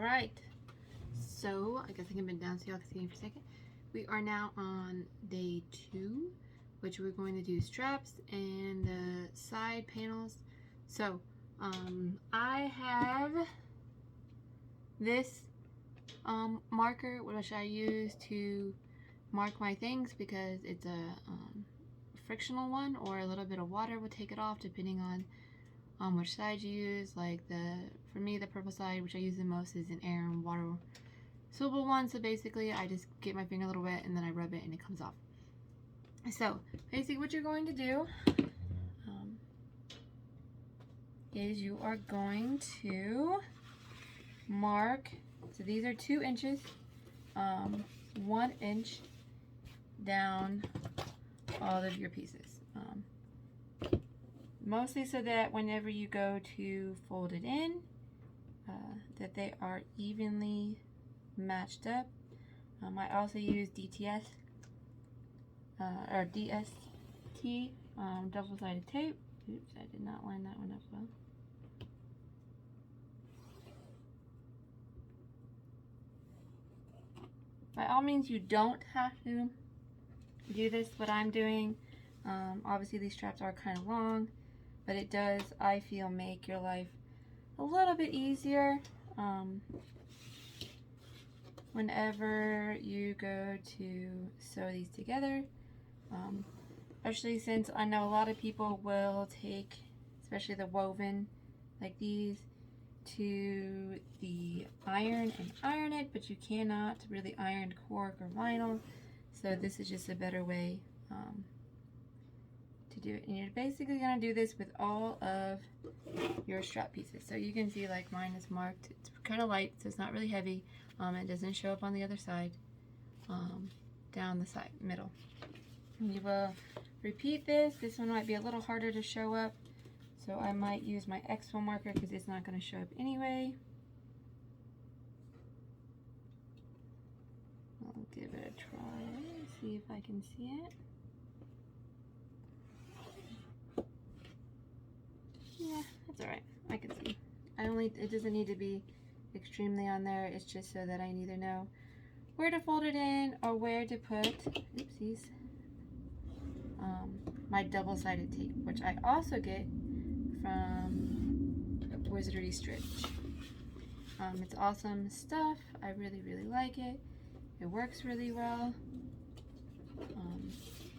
Alright, so I guess I can bend down so y'all can see me for a second. We are now on day 2, which we're going to do straps and the side panels. So I have this marker which I use to mark my things because it's a frictional one, or a little bit of water will take it off depending on which side you use. Like for me, the purple side, which I use the most, is an air and water soluble one. So basically I just get my finger a little wet and then I rub it and it comes off. So basically what you're going to do is you are going to mark, so these are 2 inches, 1 inch down all of your pieces. Mostly so that whenever you go to fold it in, that they are evenly matched up. I also use DTS or DST double-sided tape. Oops, I did not line that one up well. By all means, you don't have to do this, what I'm doing. Obviously these straps are kind of long, but it does, I feel, make your life a little bit easier whenever you go to sew these together. Especially since I know a lot of people will take, especially the woven like these, to the iron and iron it, but you cannot really iron cork or vinyl. So this is just a better way to do it. And you're basically going to do this with all of your strap pieces. So you can see, like, mine is marked. It's kind of light, so it's not really heavy. It doesn't show up on the other side, down the side, middle. And you will repeat this. This one might be a little harder to show up, so I might use my X1 marker because it's not going to show up anyway. I'll give it a try, see if I can see it. Yeah, that's alright. I can see. It doesn't need to be extremely on there. It's just so that I either know where to fold it in or where to put, oopsies, my double-sided tape, which I also get from Wizardry Stitch. It's awesome stuff. I really, really like it. It works really well,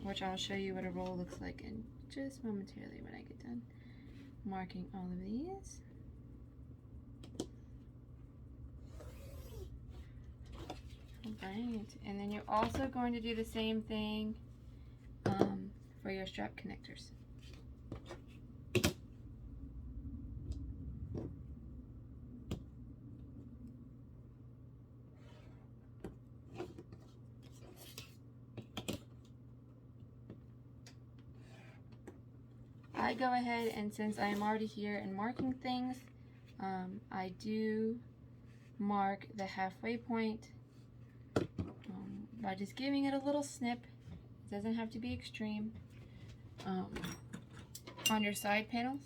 which I'll show you what a roll looks like in just momentarily when I get done marking all of these. Alright, and then you're also going to do the same thing for your strap connectors. I go ahead, and since I am already here and marking things, I do mark the halfway point by just giving it a little snip. It doesn't have to be extreme. On your side panels,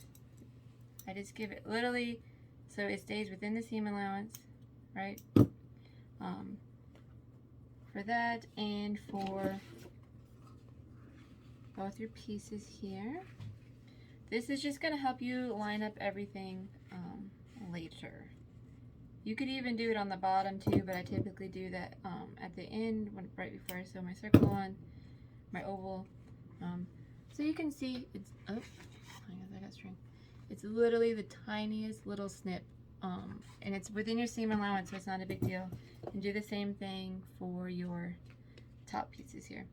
I just give it literally so it stays within the seam allowance, right? For that and for both your pieces here. This is just going to help you line up everything later. You could even do it on the bottom too, but I typically do that at the end, right before I sew my circle on, my oval. So you can see it's, oh, I got string. It's literally the tiniest little snip, and it's within your seam allowance, so it's not a big deal. And do the same thing for your top pieces here.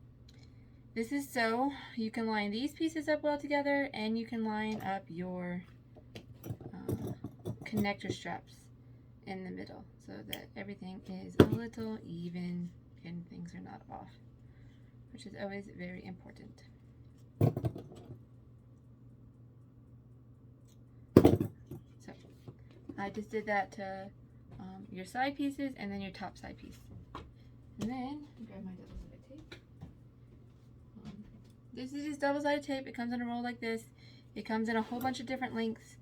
This is so you can line these pieces up well together, and you can line up your connector straps in the middle so that everything is a little even and things are not off, which is always very important. So I just did that to your side pieces and then your top side piece. And then grab my double-sided tape. This is just double-sided tape. It comes in a roll like this. It comes in a whole bunch of different lengths.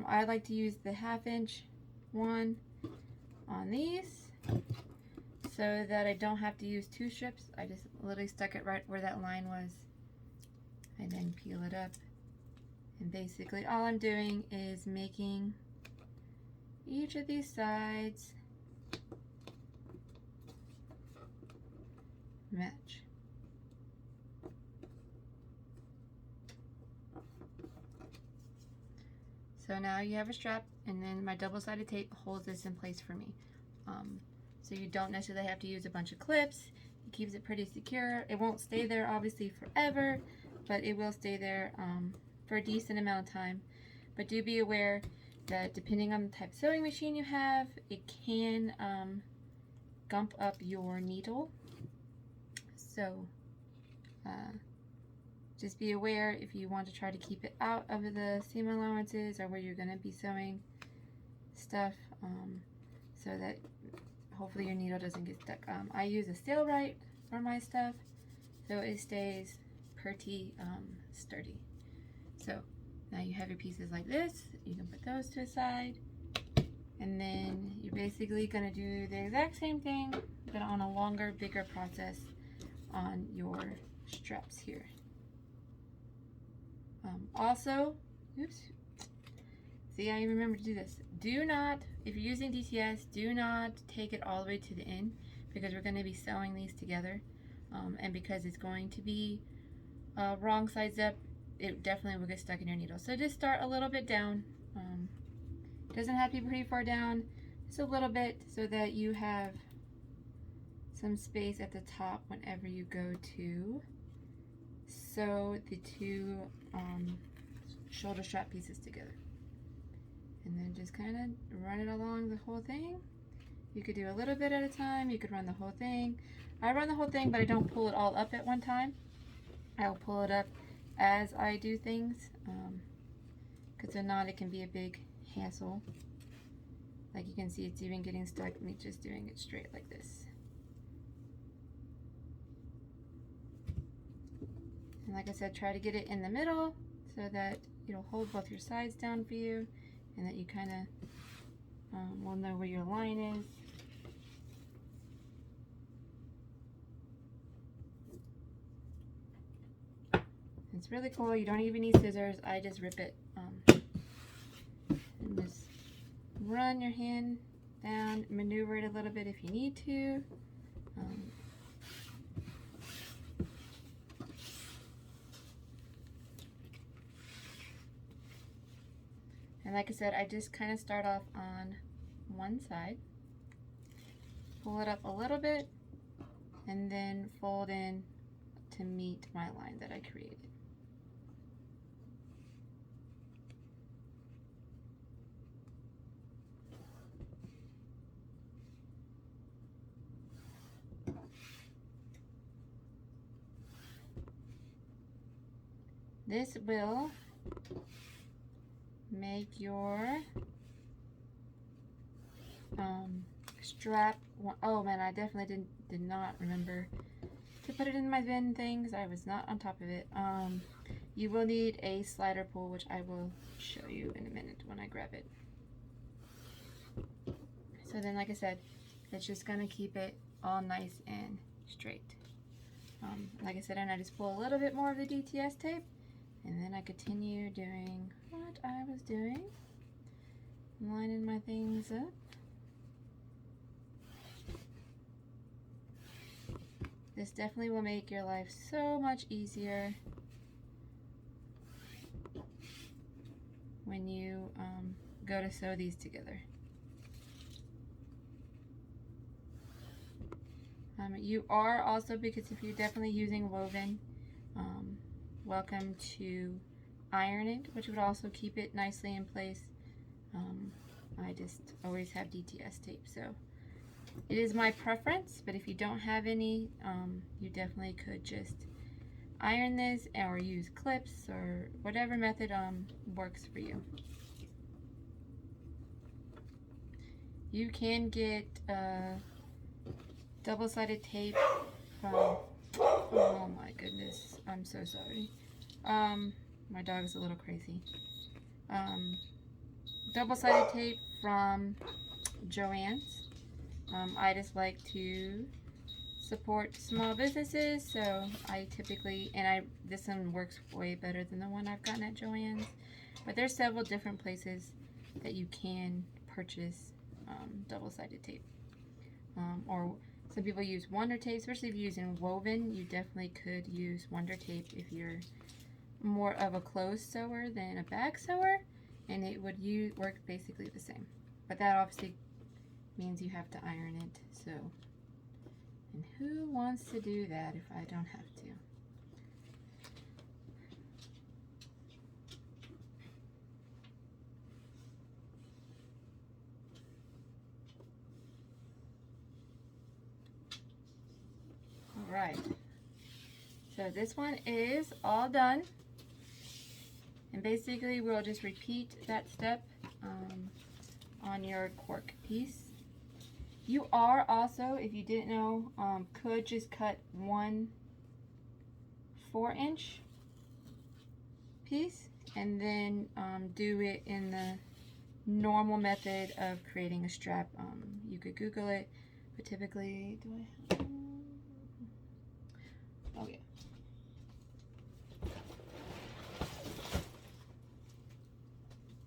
I like to use the 1/2 inch one. on these so that I don't have to use 2 strips. I just literally stuck it right where that line was and then peel it up. And basically all I'm doing is making each of these sides match. So now you have a strap, and then my double-sided tape holds this in place for me. So you don't necessarily have to use a bunch of clips. It keeps it pretty secure. It won't stay there obviously forever, but it will stay there for a decent amount of time. But do be aware that depending on the type of sewing machine you have, it can gump up your needle. So just be aware if you want to try to keep it out of the seam allowances or where you're going to be sewing stuff, so that hopefully your needle doesn't get stuck. I use a Sailrite for my stuff, so it stays pretty sturdy. So now you have your pieces like this. You can put those to the side, and then you're basically going to do the exact same thing but on a longer, bigger process on your straps here. Also, oops, see, I even remember to do this. Do not, if you're using DTS, do not take it all the way to the end, because we're going to be sewing these together, and because it's going to be wrong sides up, it definitely will get stuck in your needle. So just start a little bit down. It doesn't have to be pretty far down, just a little bit, so that you have some space at the top whenever you go to sew the 2 shoulder strap pieces together. And then just kind of run it along the whole thing. You could do a little bit at a time. You could run the whole thing. I run the whole thing, but I don't pull it all up at one time. I'll pull it up as I do things, because if not, it can be a big hassle. Like you can see, it's even getting stuck me just doing it straight like this. And like I said, try to get it in the middle so that it'll hold both your sides down for you, and that you kind of will know where your line is. It's really cool. You don't even need scissors. I just rip it and just run your hand down, maneuver it a little bit if you need to. And like I said, I just kind of start off on one side, pull it up a little bit, and then fold in to meet my line that I created. This will make your strap. Oh man, I definitely did not remember to put it in my bin things. I was not on top of it. You will need a slider pull, which I will show you in a minute when I grab it. So then, like I said, it's just gonna keep it all nice and straight. Like I said, and I just pull a little bit more of the DTS tape, and then I continue doing what I was doing, lining my things up. This definitely will make your life so much easier when you go to sew these together. You are also, because if you're definitely using woven, welcome to iron it, which would also keep it nicely in place. I just always have DTS tape, so it is my preference, but if you don't have any, you definitely could just iron this or use clips or whatever method works for you. You can get double-sided tape from, oh my goodness, I'm so sorry. My dog is a little crazy. Double-sided tape from Joann's. I just like to support small businesses, so I typically, this one works way better than the one I've gotten at Joann's, but there's several different places that you can purchase double-sided tape. Or some people use Wonder Tape, especially if you're using woven. You definitely could use Wonder Tape if you're more of a clothes sewer than a bag sewer, and it would work basically the same. But that obviously means you have to iron it, so, and who wants to do that if I don't have to? All right, so this one is all done, and basically we'll just repeat that step on your cork piece. You are also, if you didn't know, could just cut one 4-inch piece and then do it in the normal method of creating a strap. You could Google it, but typically, do I have? Oh yeah.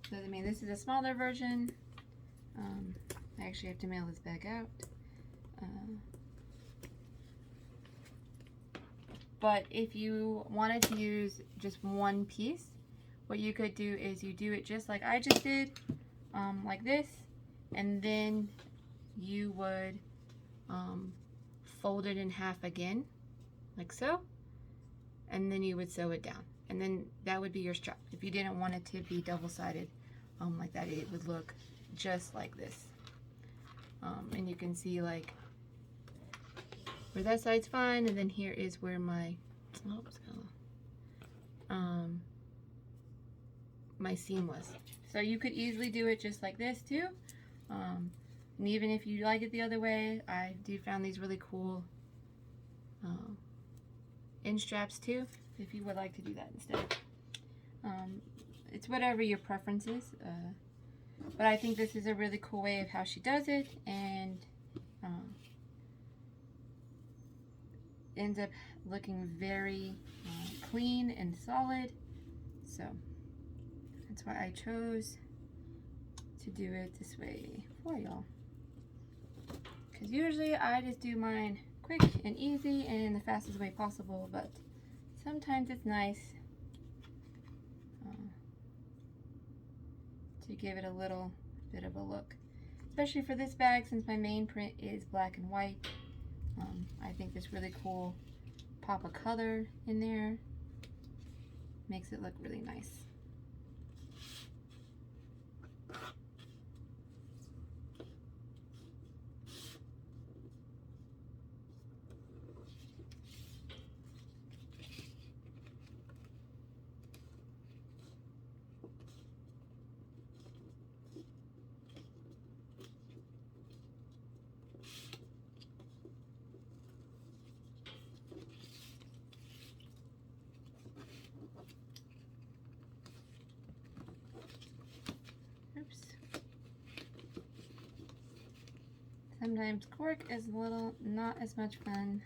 So I mean, this is a smaller version. I actually have to mail this bag out. But if you wanted to use just one piece, what you could do is you do it just like I just did, like this, and then you would fold it in half again, like so, and then you would sew it down, and then that would be your strap. If you didn't want it to be double-sided like that, it would look just like this. And you can see like where that side's fine, and then here is where my my seam was. So you could easily do it just like this too. And even if you like it the other way, I do found these really cool end straps too, if you would like to do that instead. It's whatever your preference is. But I think this is a really cool way of how she does it, and ends up looking very clean and solid. So that's why I chose to do it this way for y'all. Because usually I just do mine quick and easy and in the fastest way possible, but sometimes it's nice to give it a little bit of a look, especially for this bag since my main print is black and white. I think this really cool pop of color in there makes it look really nice. Sometimes cork is a little not as much fun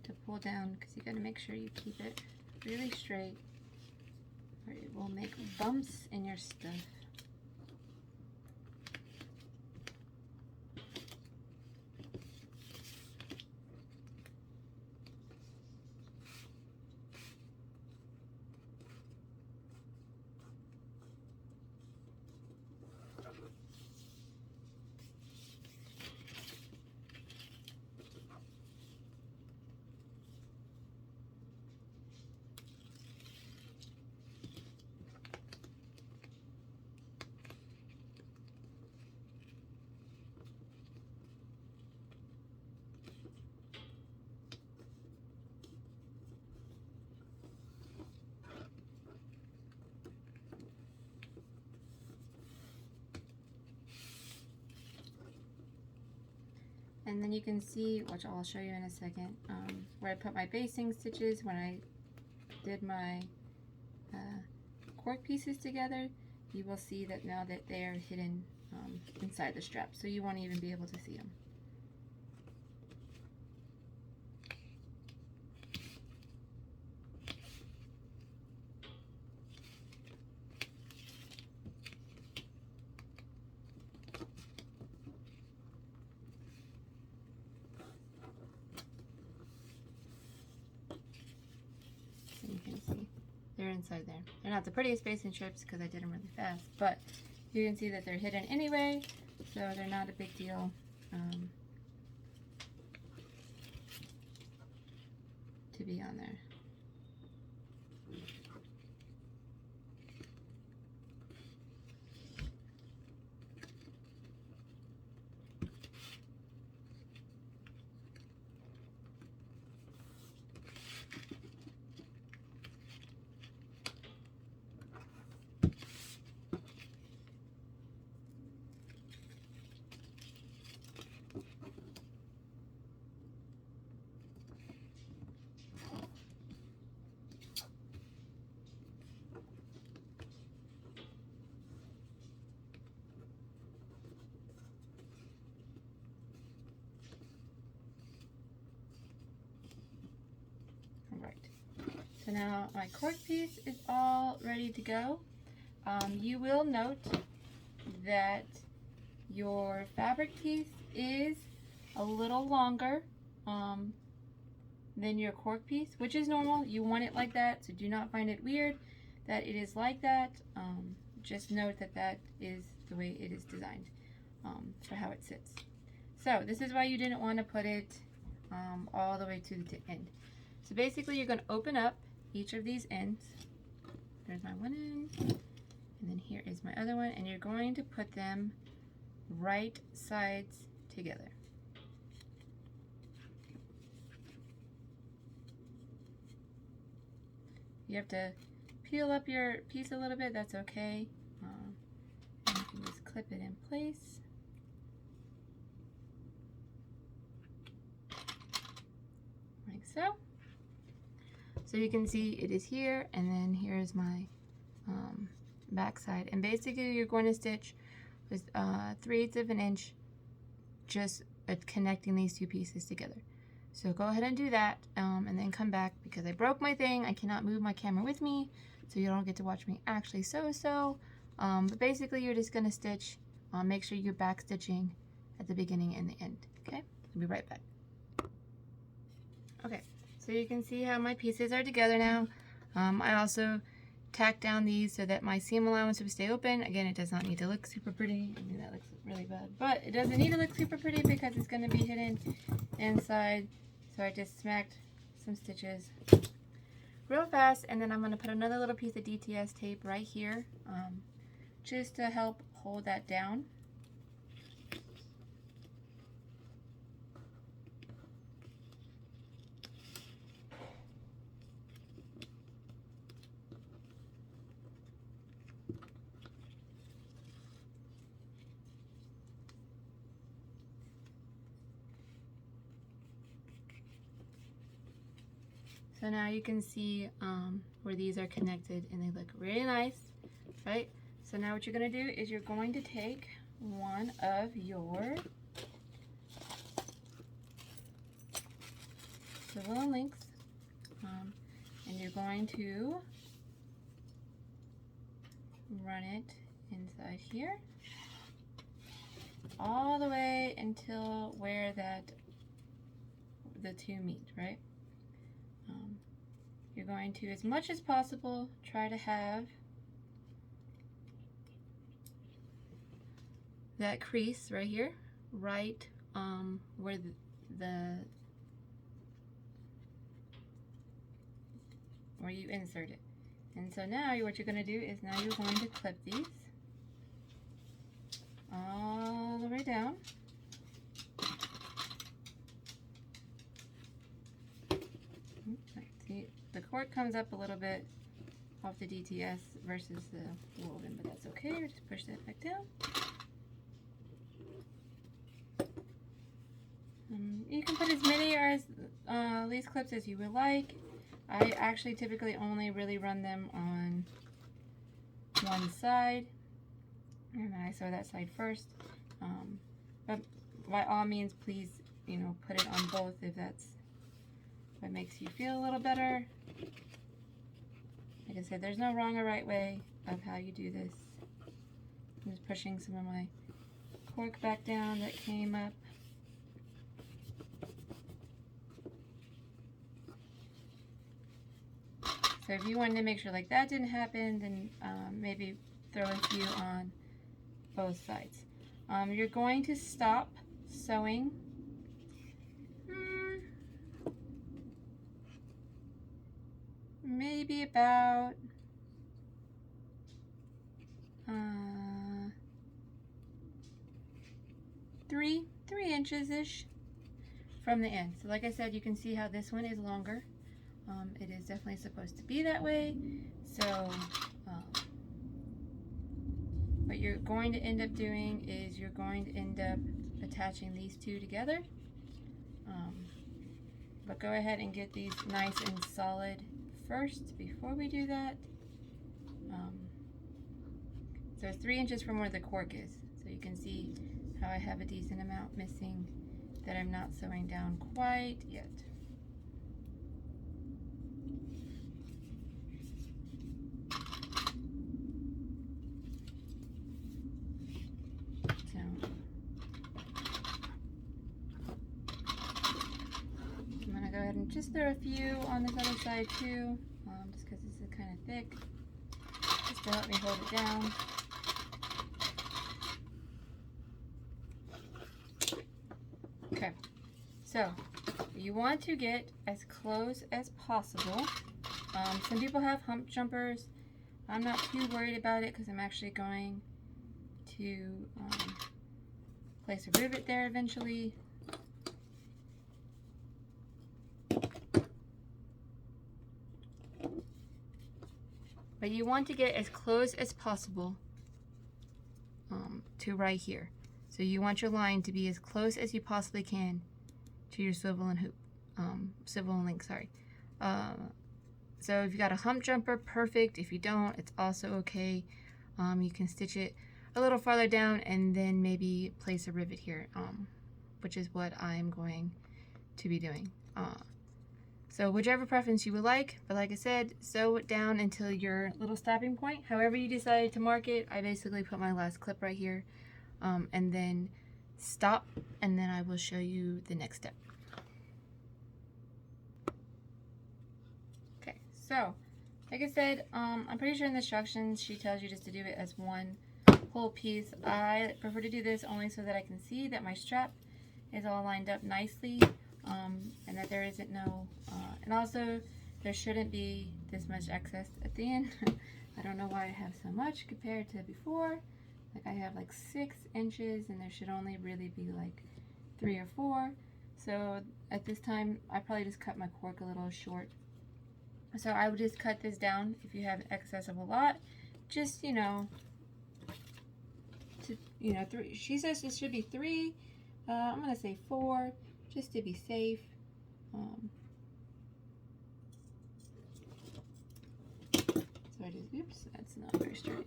to pull down because you got to make sure you keep it really straight or it will make bumps in your stuff. And then you can see, which I'll show you in a second, where I put my basting stitches when I did my cork pieces together. You will see that now that they are hidden inside the strap, so you won't even be able to see them. You can see they're inside there. They're not the prettiest facing strips because I did them really fast, but you can see that they're hidden anyway, so they're not a big deal to be on there. So now my cork piece is all ready to go. You will note that your fabric piece is a little longer than your cork piece, which is normal. You want it like that, so do not find it weird that it is like that. Just note that that is the way it is designed for how it sits. So this is why you didn't want to put it all the way to the end. So basically you're going to open up each of these ends. There's my one end, and then here is my other one, and you're going to put them right sides together. You have to peel up your piece a little bit, that's okay. You can just clip it in place. Like so. So you can see it is here, and then here's my back side. And basically you're going to stitch with 3/8 of an inch, just connecting these two pieces together. So go ahead and do that, and then come back, because I broke my thing. I cannot move my camera with me, so you don't get to watch me actually sew. But basically you're just going to stitch, make sure you're back stitching at the beginning and the end. Okay, I'll be right back. Okay. So you can see how my pieces are together now. I also tacked down these so that my seam allowance would stay open. Again, it does not need to look super pretty. I mean, that looks really bad. But it doesn't need to look super pretty because it's going to be hidden inside. So I just smacked some stitches real fast. And then I'm going to put another little piece of DTS tape right here just to help hold that down. So now you can see where these are connected, and they look really nice, right? So now what you're going to do is you're going to take one of your swivel links, and you're going to run it inside here all the way until where the two meet, right? You're going to, as much as possible, try to have that crease right here, right where where you insert it. And so now what you're going to do is now you're going to clip these all the way down. See, the cord comes up a little bit off the DTS versus the woven, but that's okay. Just push that back down. You can put as many or as lace clips as you would like. I actually typically only really run them on one side. And then I sew that side first. But by all means, please, you know, put it on both if that's what makes you feel a little better. Like I said, there's no wrong or right way of how you do this. I'm just pushing some of my cork back down that came up. So if you wanted to make sure like that didn't happen, then maybe throw a few on both sides. You're going to stop sewing maybe about 3 inches-ish from the end. So like I said, you can see how this one is longer. It is definitely supposed to be that way. So what you're going to end up doing is you're going to end up attaching these two together. But go ahead and get these nice and solid first before we do that. So it's 3 inches from where the cork is. So you can see how I have a decent amount missing that I'm not sewing down quite yet. So I'm gonna go ahead and just throw a few on this other side too, just because this is kind of thick, just to help me hold it down. Okay, so you want to get as close as possible. Some people have hump jumpers. I'm not too worried about it because I'm actually going to place a rivet there eventually. But you want to get as close as possible to right here. So you want your line to be as close as you possibly can to your swivel and hoop, swivel and link, sorry. So if you got a hump jumper, perfect. If you don't, it's also okay. You can stitch it a little farther down and then maybe place a rivet here, which is what I'm going to be doing. So whichever preference you would like, but like I said, sew it down until your little stopping point. However you decided to mark it, I basically put my last clip right here, and then stop, and then I will show you the next step. Okay, so like I said, I'm pretty sure in the instructions she tells you just to do it as one whole piece. I prefer to do this only so that I can see that my strap is all lined up nicely, and that there isn't no, and also there shouldn't be this much excess at the end. I don't know why I have so much compared to before. Like I have like 6 inches and there should only really be like 3 or 4. So at this time, I probably just cut my cork a little short. So I would just cut this down if you have excess of a lot. Just, you know, to, 3. She says it should be 3. I'm gonna say 4, just to be safe. So I just, oops, that's not very straight.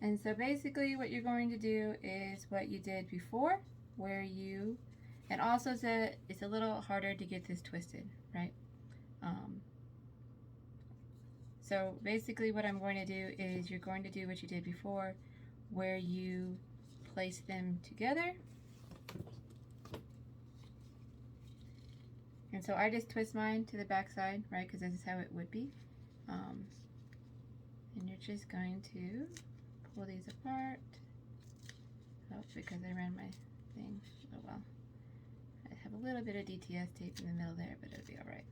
And so basically what you're going to do is what you did before, where you, and also it's a little harder to get this twisted, right? So basically what I'm going to do is you're going to do what you did before, where you place them together. And so I just twist mine to the back side, right, because this is how it would be. And you're just going to pull these apart. Oh, because I ran my thing. Oh well. I have a little bit of DTS tape in the middle there, but it'll be alright.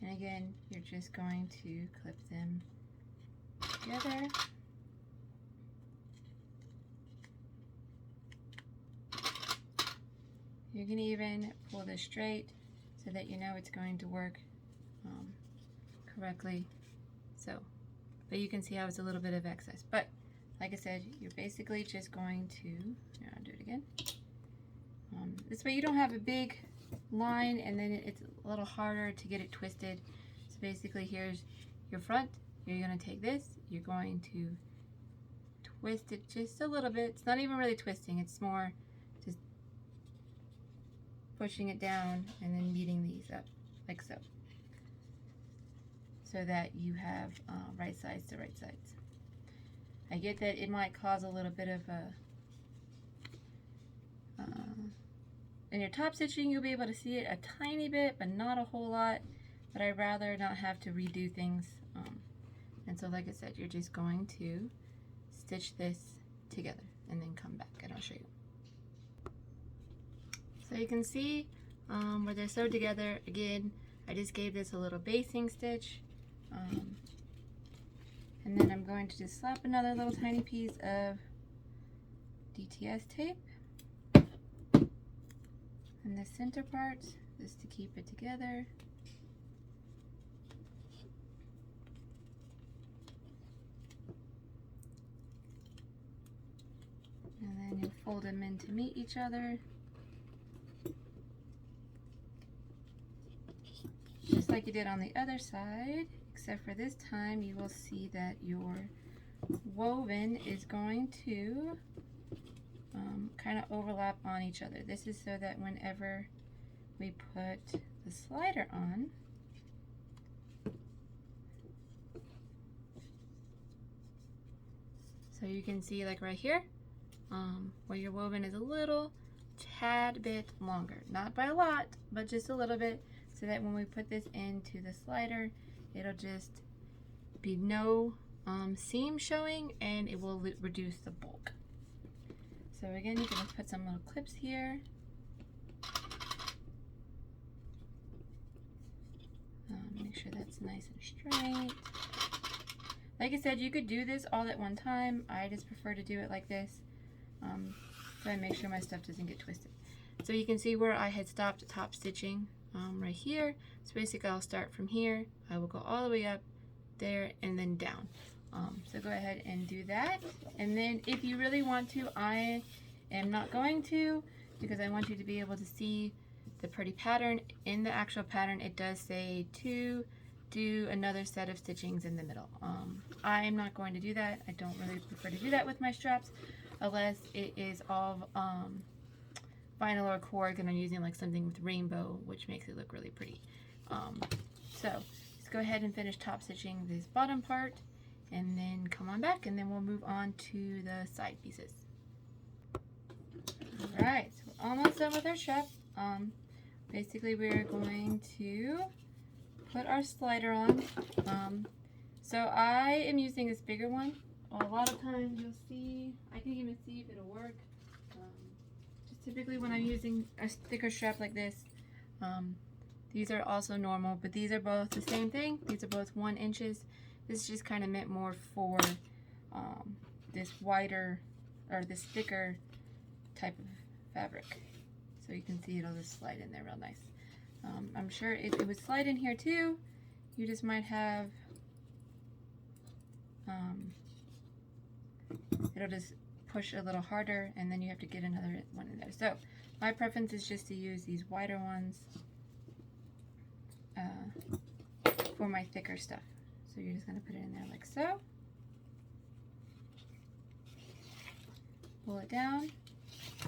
And again, you're just going to clip them together. You can even pull this straight so that you know it's going to work correctly. So, but you can see how it's a little bit of excess. But like I said, you're basically just going to, here, I'll do it again. This way you don't have a big line, and then it's a little harder to get it twisted. So basically here's your front. You're going to take this, you're going to twist it just a little bit. It's not even really twisting, it's more just pushing it down and then meeting these up like so, so that you have right sides to right sides. I get that it might cause a little bit of a in your top stitching you'll be able to see it a tiny bit, but not a whole lot, but I'd rather not have to redo things. And so like I said, you're just going to stitch this together and then come back and I'll show you. So you can see where they're sewed together. Again, I just gave this a little basting stitch, and then I'm going to just slap another little tiny piece of DTS tape in the center part just to keep it together. And then you fold them in to meet each other. Just like you did on the other side, except for this time you will see that your woven is going to kind of overlap on each other. This is so that whenever we put the slider on, so you can see like right here, where your woven is a little tad bit longer. Not by a lot, but just a little bit, so that when we put this into the slider, it'll just be no seam showing and it will reduce the bulk. So again, you can put some little clips here. Make sure that's nice and straight. Like I said, you could do this all at one time. I just prefer to do it like this, so I make sure my stuff doesn't get twisted. So you can see where I had stopped top stitching right here. So basically I'll start from here. I will go all the way up there and then down. So go ahead and do that. And then if you really want to, I am not going to, because I want you to be able to see the pretty pattern. In the actual pattern, it does say to do another set of stitchings in the middle. I am not going to do that. I don't really prefer to do that with my straps unless it is all vinyl or cord and I'm using like something with rainbow, which makes it look really pretty. So let's go ahead and finish top stitching this bottom part and then come on back and then we'll move on to the side pieces. Alright, so we're almost done with our strap. Basically we're going to put our slider on. So I am using this bigger one. A lot of times you'll see, I can even see if it'll work. Just typically when I'm using a thicker strap like this, these are also normal, but these are both the same thing. These are both 1 inches. This is just kind of meant more for this wider or this thicker type of fabric. So you can see it'll just slide in there real nice. I'm sure it would slide in here too. You just might have, it'll just push a little harder and then you have to get another one in there. So my preference is just to use these wider ones for my thicker stuff. So you're just going to put it in there like so. Pull it down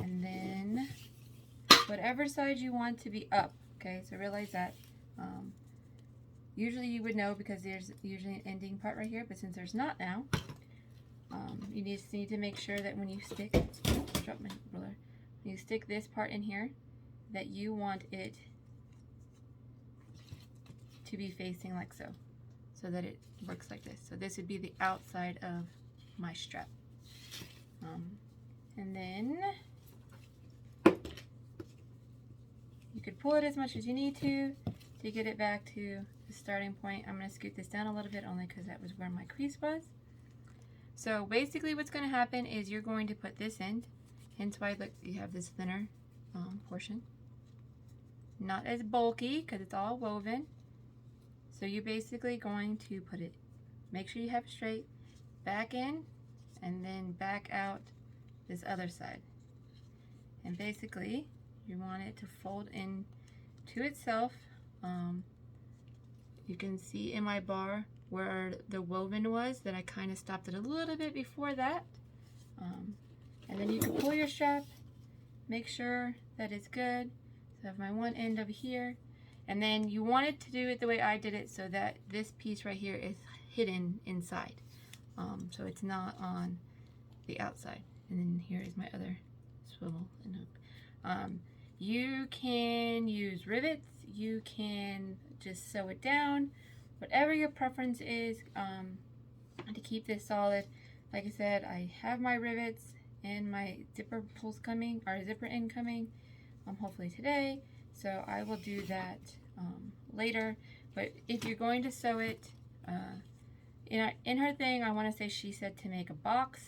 and then whatever side you want to be up. Okay, so realize that usually you would know because there's usually an ending part right here, but since there's not now, you just need to make sure that when you stick, drop my ruler, when you stick this part in here, that you want it to be facing like so, so that it works like this. So this would be the outside of my strap. And then you could pull it as much as you need to get it back to the starting point. I'm going to scoot this down a little bit only because that was where my crease was. So basically what's going to happen is you're going to put this in, hence why look, you have this thinner portion. Not as bulky because it's all woven. So you're basically going to put it, make sure you have it straight, back in, and then back out this other side. And basically you want it to fold in to itself. You can see in my bar where the woven was that I kind of stopped it a little bit before that. And then you can pull your strap, make sure that it's good. So I have my one end over here. And then you want it to do it the way I did it so that this piece right here is hidden inside. So it's not on the outside. And then here is my other swivel and hook. You can use rivets, you can just sew it down, whatever your preference is to keep this solid. Like I said, I have my rivets and my zipper pulls coming, or zipper end coming, hopefully today. So I will do that later. But if you're going to sew it, in her thing, I want to say she said to make a box.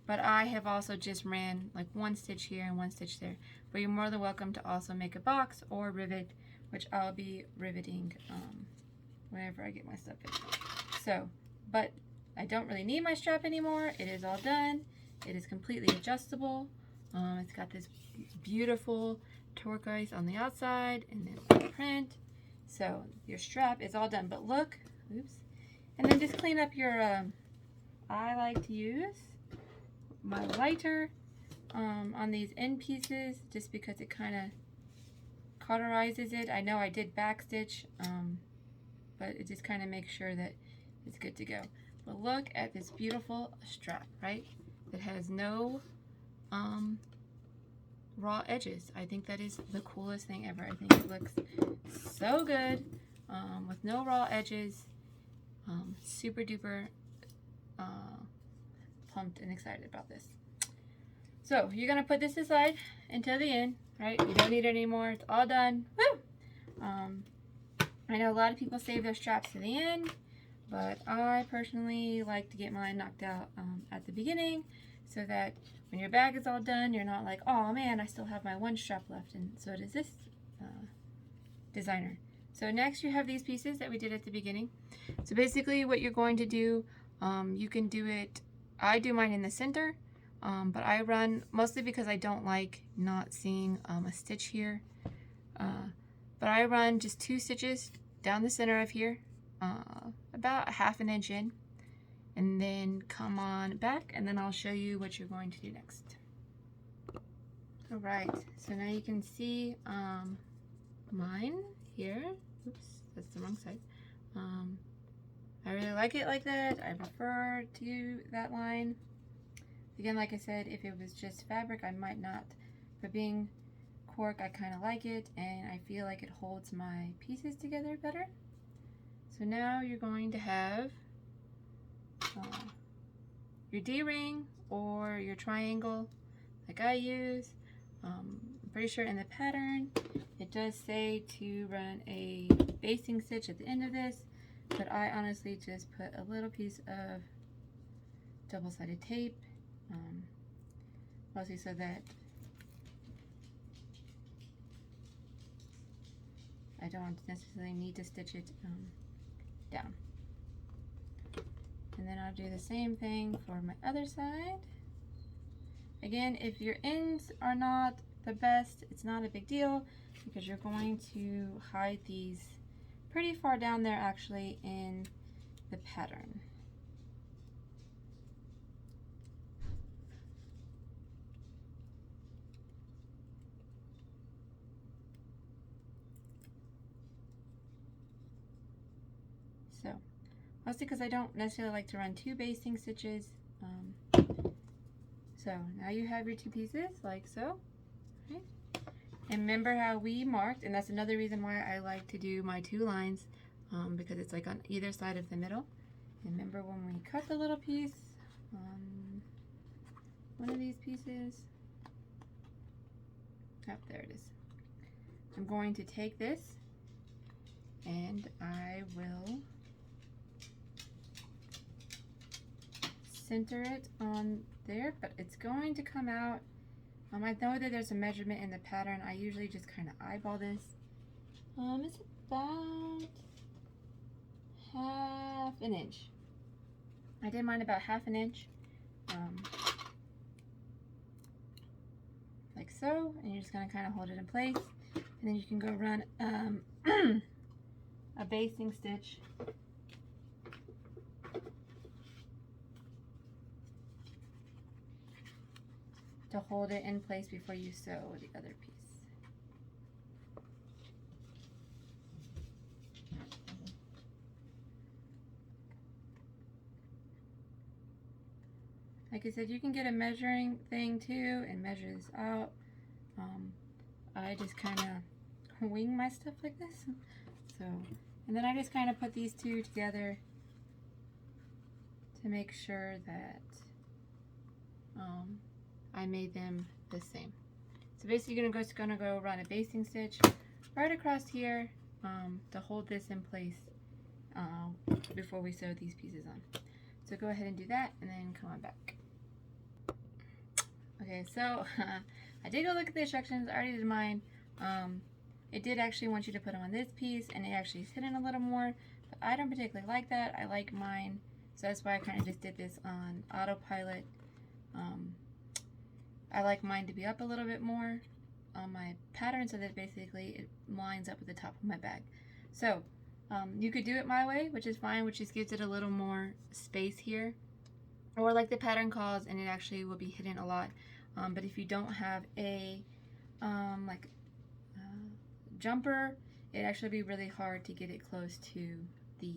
But I have also just ran like one stitch here and one stitch there. But you're more than welcome to also make a box or rivet, which I'll be riveting whenever I get my stuff in. So, but I don't really need my strap anymore. It is all done. It is completely adjustable. It's got this beautiful turquoise on the outside and then the print. So your strap is all done. But look, oops. And then just clean up your, I like to use my lighter on these end pieces just because it kind of cauterizes it. I know I did backstitch, but it just kind of makes sure that it's good to go. But look at this beautiful strap, right? It has no raw edges. I think that is the coolest thing ever. I think it looks so good with no raw edges. Super duper pumped and excited about this. So you're gonna put this aside until the end, right? You don't need it anymore. It's all done. Woo! I know a lot of people save their straps to the end, but I personally like to get mine knocked out at the beginning so that when your bag is all done, you're not like, oh man, I still have my one strap left, and so does this designer. So next you have these pieces that we did at the beginning. So basically what you're going to do, you can do it, I do mine in the center, but I run, mostly because I don't like not seeing a stitch here, but I run just 2 stitches down the center of here, about a ½ inch in, and then come on back, and then I'll show you what you're going to do next. Alright, so now you can see mine here. Oops, that's the wrong side. I really like it like that. I prefer to do that line. Again, like I said, if it was just fabric, I might not. But being cork, I kind of like it, and I feel like it holds my pieces together better. So now you're going to have your D-ring or your triangle like I use. I'm pretty sure in the pattern it does say to run a basting stitch at the end of this, but I honestly just put a little piece of double-sided tape, mostly so that I don't necessarily need to stitch it down. And then I'll do the same thing for my other side. Again, if your ends are not the best, it's not a big deal because you're going to hide these pretty far down there actually in the pattern. So, mostly because I don't necessarily like to run 2 basting stitches. So now you have your 2 pieces like so. Okay. And remember how we marked, and that's another reason why I like to do my 2 lines, because it's like on either side of the middle. And remember when we cut the little piece on one of these pieces, oh, there it is. I'm going to take this and I will center it on there, but it's going to come out. I know that there's a measurement in the pattern. I usually just kind of eyeball this. It's about ½ an inch. I did mine about ½ an inch, like so, and you're just gonna kind of hold it in place. And then you can go run a basting stitch to hold it in place before you sew the other piece. Like I said, you can get a measuring thing too and measure this out. I just kind of wing my stuff like this. So, and then I just kind of put these two together to make sure that I made them the same. So basically you're gonna go run a basting stitch right across here to hold this in place before we sew these pieces on. So go ahead and do that and then come on back. Okay, so I did go look at the instructions. I already did mine. It did actually want you to put them on this piece, and it actually is hidden a little more, but I don't particularly like that. I like mine, so that's why I kind of just did this on autopilot. I like mine to be up a little bit more on my pattern so that basically it lines up with the top of my bag. So you could do it my way, which is fine, which just gives it a little more space here, or like the pattern calls, and it actually will be hidden a lot. But if you don't have a jumper, it'd actually be really hard to get it close to the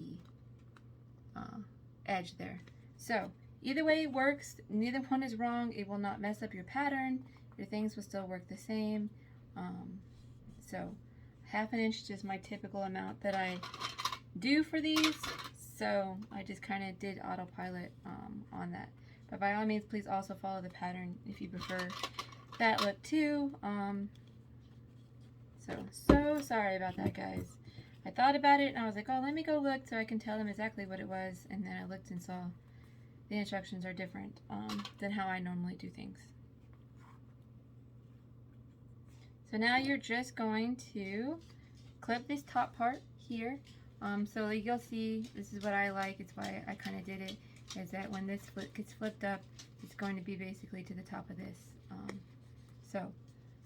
edge there. So either way works, neither one is wrong. It will not mess up your pattern. Your things will still work the same. So 1/2 inch is just my typical amount that I do for these. So I just kind of did autopilot on that. But by all means, please also follow the pattern if you prefer that look too. So sorry about that, guys. I thought about it and I was like, oh, let me go look so I can tell them exactly what it was. And then I looked and saw the instructions are different than how I normally do things. So now you're just going to clip this top part here. So you'll see, this is what I like, it's why I kind of did it, is that when this gets flipped up, it's going to be basically to the top of this. So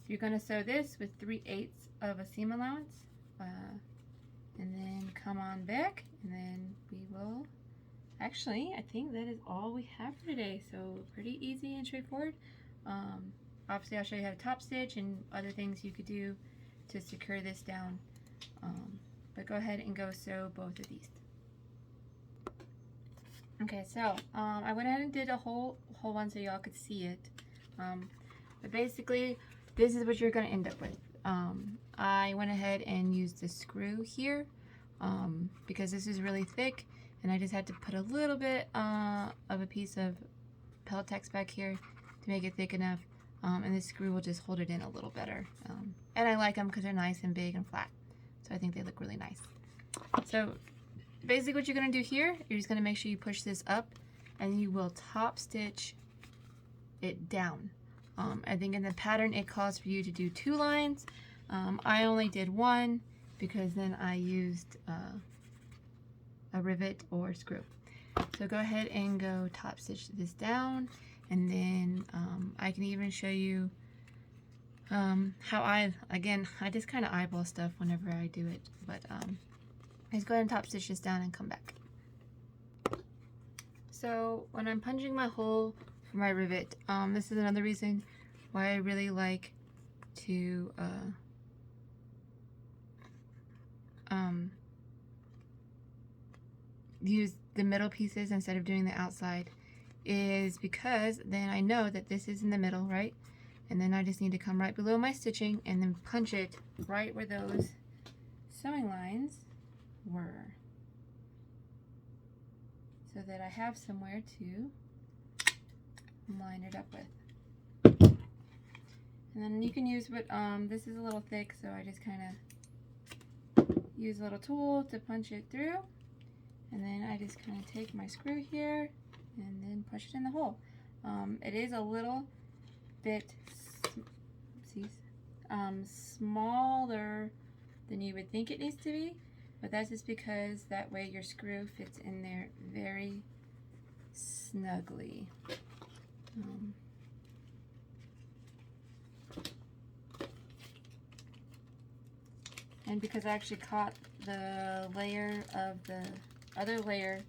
you're going to sew this with 3/8 of a seam allowance, and then come on back, and then we will, actually, I think that is all we have for today, so pretty easy and straightforward. Obviously I'll show you how to top stitch and other things you could do to secure this down. But go ahead and go sew both of these. Okay, so I went ahead and did a whole one so y'all could see it. But basically, this is what you're going to end up with. I went ahead and used the screw here because this is really thick, and I just had to put a little bit of a piece of Peltex back here to make it thick enough. And this screw will just hold it in a little better. And I like them because they're nice and big and flat. So I think they look really nice. So basically what you're going to do here, you're just going to make sure you push this up and you will top stitch it down. I think in the pattern it calls for you to do 2 lines. I only did 1 because then I used a rivet or screw. So go ahead and go top stitch this down, and then I can even show you how I just kind of eyeball stuff whenever I do it, but let's go ahead and top stitch this down and come back. So when I'm punching my hole for my rivet, this is another reason why I really like to use the middle pieces instead of doing the outside, is because then I know that this is in the middle, right? And then I just need to come right below my stitching and then punch it right where those sewing lines were, so that I have somewhere to line it up with. And then you can use what, this is a little thick, so I just kind of use a little tool to punch it through. And then I just kind of take my screw here and then push it in the hole. It is a little bit smaller than you would think it needs to be, but that's just because that way your screw fits in there very snugly. And because I actually caught the layer of the other layer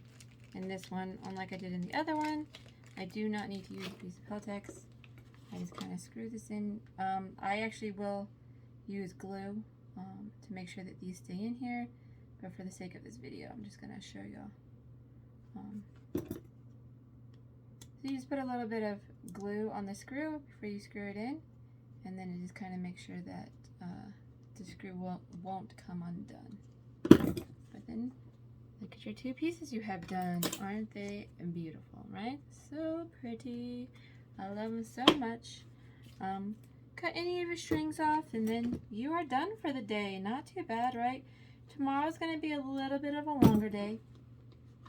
in this one, unlike I did in the other one, I do not need to use a piece of Peltex. I just kind of screw this in. I actually will use glue to make sure that these stay in here, but for the sake of this video, I'm just going to show y'all. So you just put a little bit of glue on the screw before you screw it in, and then it just kind of makes sure that the screw won't come undone. But then look at your two pieces you have done. Aren't they beautiful, right? So pretty. I love them so much. Cut any of your strings off, and then you are done for the day. Not too bad, right? Tomorrow's going to be a little bit of a longer day.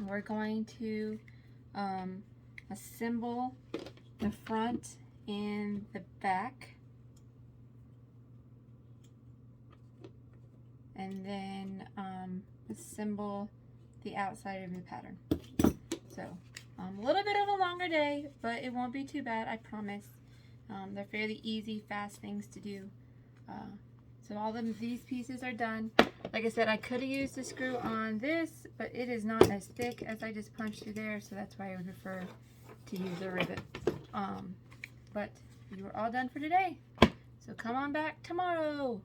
We're going to assemble the front and the back, and then assemble the outside of the pattern. So a little bit of a longer day, but it won't be too bad, I promise. They're fairly easy, fast things to do. So all of these pieces are done. Like I said, I could have used the screw on this, but it is not as thick as I just punched through there, so that's why I would prefer to use a rivet. But you are all done for today. So come on back tomorrow.